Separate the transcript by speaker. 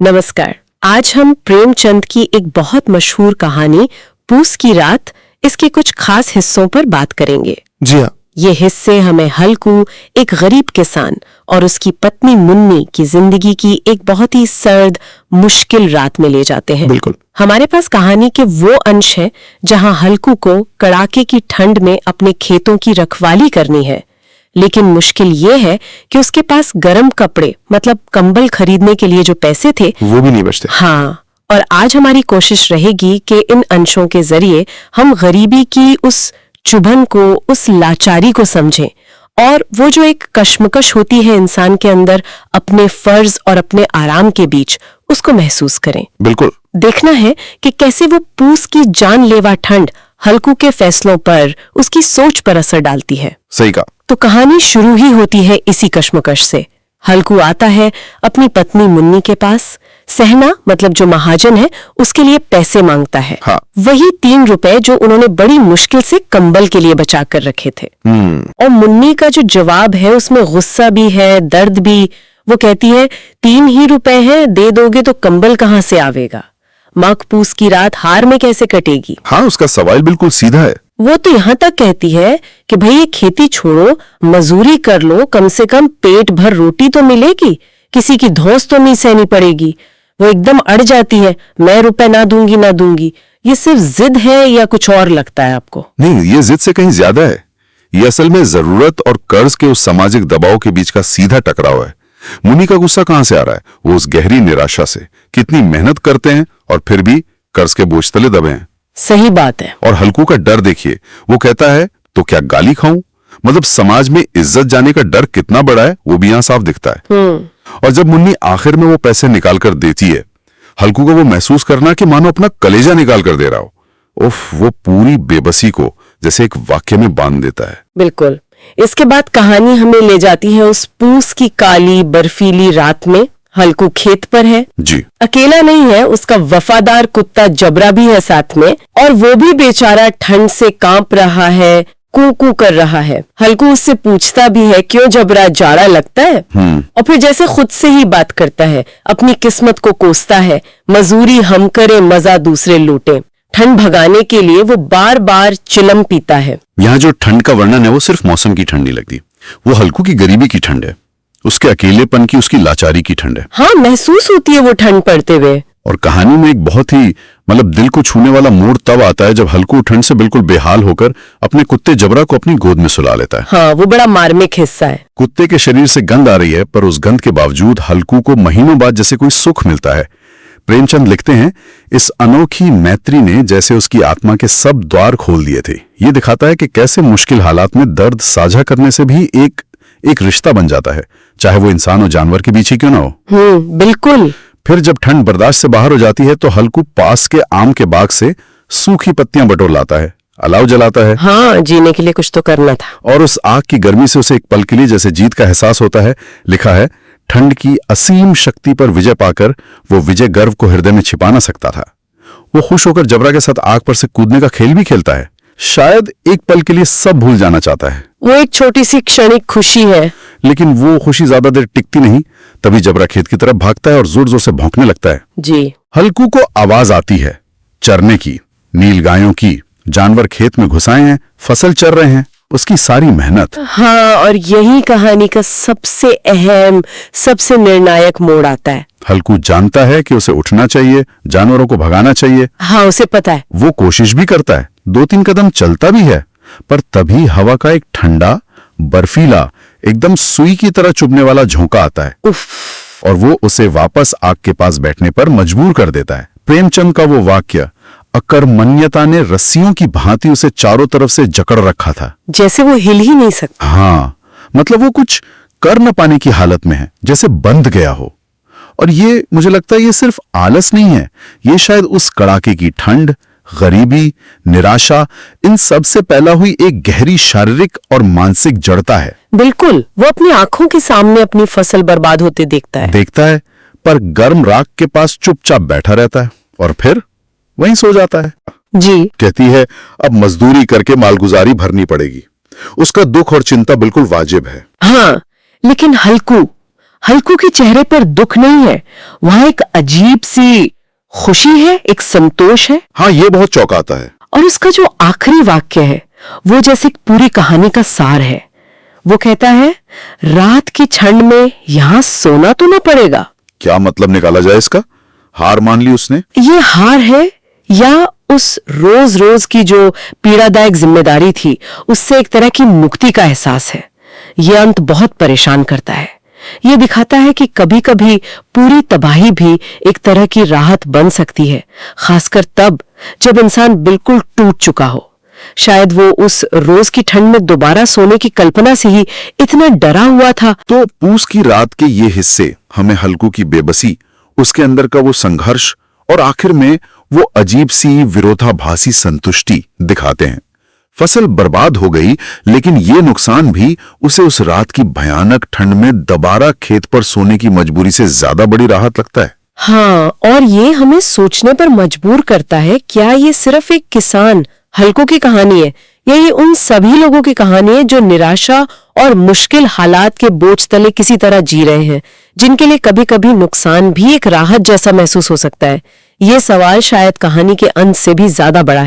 Speaker 1: नमस्कार। आज हम प्रेमचंद की एक बहुत मशहूर कहानी पूस की रात इसके कुछ खास हिस्सों पर बात करेंगे।
Speaker 2: जी हाँ।
Speaker 1: ये हिस्से हमें हल्कू, एक गरीब किसान और उसकी पत्नी मुन्नी की जिंदगी की एक बहुत ही सर्द, मुश्किल रात में ले जाते हैं।
Speaker 2: बिल्कुल।
Speaker 1: हमारे पास कहानी के वो अंश हैं जहां हल्कू को कड़ाके की ठंड में अपने खेतों की रखवाली करनी है, लेकिन मुश्किल ये है कि उसके पास गर्म कपड़े मतलब कंबल खरीदने के लिए जो पैसे थे
Speaker 2: वो भी नहीं बचते।
Speaker 1: हाँ, और आज हमारी कोशिश रहेगी कि इन अंशों के जरिए हम गरीबी की उस चुभन को, उस लाचारी को समझें और वो जो एक कश्मकश होती है इंसान के अंदर अपने फर्ज और अपने आराम के बीच, उसको महसूस करें।
Speaker 2: बिल्कुल।
Speaker 1: देखना है कि कैसे वो पूस की जानलेवा ठंड हल्कू के फैसलों पर, उसकी सोच पर असर डालती है।
Speaker 2: सही कहा।
Speaker 1: तो कहानी शुरू ही होती है इसी कश्मकश से। हल्कू आता है अपनी पत्नी मुन्नी के पास। सहना मतलब जो महाजन है उसके लिए पैसे मांगता है।
Speaker 2: हाँ।
Speaker 1: वही 3 रुपए जो उन्होंने बड़ी मुश्किल से कंबल के लिए बचा कर रखे थे। और मुन्नी का जो जवाब है उसमें गुस्सा भी है, दर्द भी। वो कहती है 3 ही रुपए हैं, दे दोगे तो कंबल कहाँ से आवेगा, माघ पूस की रात हार में कैसे कटेगी।
Speaker 2: हाँ, उसका सवाल बिल्कुल सीधा है।
Speaker 1: वो तो यहाँ तक कहती है कि भाई ये खेती छोड़ो, मजूरी कर लो, कम से कम पेट भर रोटी तो मिलेगी, किसी की धौंस तो नहीं सहनी पड़ेगी। वो एकदम अड़ जाती है, मैं रुपए ना दूंगी ना दूंगी। ये सिर्फ जिद है या कुछ और लगता है आपको?
Speaker 2: नहीं, ये जिद से कहीं ज्यादा है। ये असल में जरूरत और कर्ज के उस सामाजिक दबाव के बीच का सीधा टकराव है। मुन्नी का गुस्सा कहाँ से आ रहा है? वो उस गहरी निराशा से। कितनी मेहनत करते हैं और फिर भी कर्ज के बोझ तले दबे हैं।
Speaker 1: सही बात है।
Speaker 2: और हल्कू का डर देखिए, वो कहता है तो क्या गाली खाऊं? मतलब समाज में इज्जत जाने का डर कितना बड़ा है वो भी यहाँ साफ दिखता है। और जब मुन्नी आखिर में वो पैसे निकाल कर देती है, हल्कू को वो महसूस करना कि मानो अपना कलेजा निकाल कर दे रहा हो। उफ, वो पूरी बेबसी को जैसे एक वाक्य में बांध देता है।
Speaker 1: बिल्कुल। इसके बाद कहानी हमें ले जाती है उस पूस की काली बर्फीली रात में। हल्कू खेत पर है
Speaker 2: जी।
Speaker 1: अकेला नहीं है, उसका वफादार कुत्ता जबरा भी है साथ में, और वो भी बेचारा ठंड से कांप रहा है, कू कू कर रहा है। हल्कू उससे पूछता भी है क्यों जबरा, जाड़ा लगता है? और फिर जैसे खुद से ही बात करता है, अपनी किस्मत को कोसता है, मजूरी हम करे मजा दूसरे लूटे। ठंड भगाने के लिए वो बार बार चिलम पीता है।
Speaker 2: यहाँ जो ठंड का वर्णन है वो सिर्फ मौसम की ठंड नहीं लगती, वो हल्कू की गरीबी की ठंड है, उसके अकेलेपन की, उसकी लाचारी की ठंड है।
Speaker 1: हाँ, महसूस होती है वो ठंड पड़ते हुए।
Speaker 2: और कहानी में एक बहुत ही दिल को छूने वाला मोड़ तब आता है जब हल्कू ठंड से बिल्कुल बेहाल होकर अपने कुत्ते जबरा को अपनी गोद में सुला लेता है।
Speaker 1: हाँ, वो बड़ा मार्मिक हिस्सा है।
Speaker 2: कुत्ते के शरीर से गंध आ रही है, पर उस गंध के बावजूद हल्कू को महीनों बाद जैसे कोई सुख मिलता है। प्रेमचंद लिखते हैं, इस अनोखी मैत्री ने जैसे उसकी आत्मा के सब द्वार खोल दिए थे। ये दिखाता है कि कैसे मुश्किल हालात में दर्द साझा करने से भी एक रिश्ता बन जाता है, चाहे वो इंसान और जानवर के बीच ही क्यों ना हो।
Speaker 1: बिल्कुल।
Speaker 2: फिर जब ठंड बर्दाश्त से बाहर हो जाती है तो हल्कू पास के आम के बाग से सूखी पत्तियां बटोर लाता है, अलाव जलाता है।
Speaker 1: हाँ, जीने के लिए कुछ तो करना था।
Speaker 2: और उस आग की गर्मी से उसे एक पल के लिए जैसे जीत का एहसास होता है। लिखा है, ठंड की असीम शक्ति पर विजय पाकर वो विजय गर्व को हृदय में छिपा ना सकता था। वो खुश होकर जबरा के साथ आग पर से कूदने का खेल भी खेलता है। शायद एक पल के लिए सब भूल जाना चाहता है।
Speaker 1: वो एक छोटी सी क्षणिक खुशी है,
Speaker 2: लेकिन वो खुशी ज्यादा देर टिकती नहीं। तभी जबरा खेत की तरफ भागता है और जोर जोर से भौंकने लगता है।
Speaker 1: जी।
Speaker 2: हल्कू को आवाज आती है चरने की, नील गायों की। जानवर खेत में घुसाए हैं, फसल चर रहे हैं, उसकी सारी मेहनत।
Speaker 1: हाँ, और यही कहानी का सबसे अहम, सबसे निर्णायक मोड़ आता है।
Speaker 2: हल्कू जानता है कि उसे उठना चाहिए, जानवरों को भगाना चाहिए।
Speaker 1: हाँ, उसे पता है।
Speaker 2: वो कोशिश भी करता है, 2-3 कदम चलता भी है, पर तभी हवा का एक ठंडा, बर्फीला, एकदम सुई की तरह चुभने वाला झोंका आता है। और वो उसे वापस आग के पास बैठने पर मजबूर कर देता है। प्रेमचंद का वो वाक्य, अकर्मण्यता ने रस्सियों की भांति उसे चारों तरफ से जकड़ रखा था,
Speaker 1: जैसे वो हिल ही नहीं सकता।
Speaker 2: हाँ, मतलब वो कुछ कर न पाने की हालत में है, जैसे बंध गया हो। और ये मुझे लगता है ये सिर्फ आलस नहीं है, ये शायद उस कड़ाके की ठंड, गरीबी, निराशा, इन सब से पैदा हुई एक गहरी शारीरिक और मानसिक जड़ता है।
Speaker 1: बिल्कुल। वो अपनी आंखों के सामने अपनी फसल बर्बाद होते देखता है,
Speaker 2: पर गर्म राख के पास चुपचाप बैठा रहता है और फिर वहीं सो जाता है।
Speaker 1: जी।
Speaker 2: कहती है, अब मजदूरी करके मालगुजारी भरनी पड़ेगी। उसका दुख और चिंता बिल्कुल वाजिब है।
Speaker 1: हाँ, लेकिन हल्कू हल्कू के चेहरे पर दुख नहीं है, वहां एक अजीब सी खुशी है, एक संतोष है।
Speaker 2: हाँ, ये बहुत चौंकाता है।
Speaker 1: और उसका जो आखिरी वाक्य है वो जैसे पूरी कहानी का सार है। वो कहता है, रात की ठंड में यहां सोना तो ना पड़ेगा।
Speaker 2: क्या मतलब निकाला जाए इसका? हार मान ली उसने?
Speaker 1: ये हार है या उस रोज रोज की जो पीड़ादायक जिम्मेदारी थी उससे एक तरह की मुक्ति का एहसास है। ये अंत बहुत परेशान करता है। ये दिखाता है कि कभी कभी पूरी तबाही भी एक तरह की राहत बन सकती है, खासकर तब जब इंसान बिल्कुल टूट चुका हो। शायद वो उस रोज की ठंड में दोबारा सोने की कल्पना से ही इतना डरा हुआ था।
Speaker 2: तो पूस की रात के ये हिस्से हमें हल्कू की बेबसी, उसके अंदर का वो संघर्ष और आखिर में वो अजीब सी विरोधाभासी संतुष्टि दिखाते हैं। फसल बर्बाद हो गई, लेकिन ये नुकसान भी उसे उस रात की भयानक ठंड में दोबारा खेत पर सोने की मजबूरी से ज्यादा बड़ी राहत लगता है।
Speaker 1: हाँ, और ये हमें सोचने पर मजबूर करता है, क्या ये सिर्फ एक किसान हल्कू की कहानी है या ये उन सभी लोगों की कहानी है जो निराशा और मुश्किल हालात के बोझ तले किसी तरह जी रहे हैं, जिनके लिए कभी कभी नुकसान भी एक राहत जैसा महसूस हो सकता है। ये सवाल शायद कहानी के अंत से भी ज्यादा बड़ा है।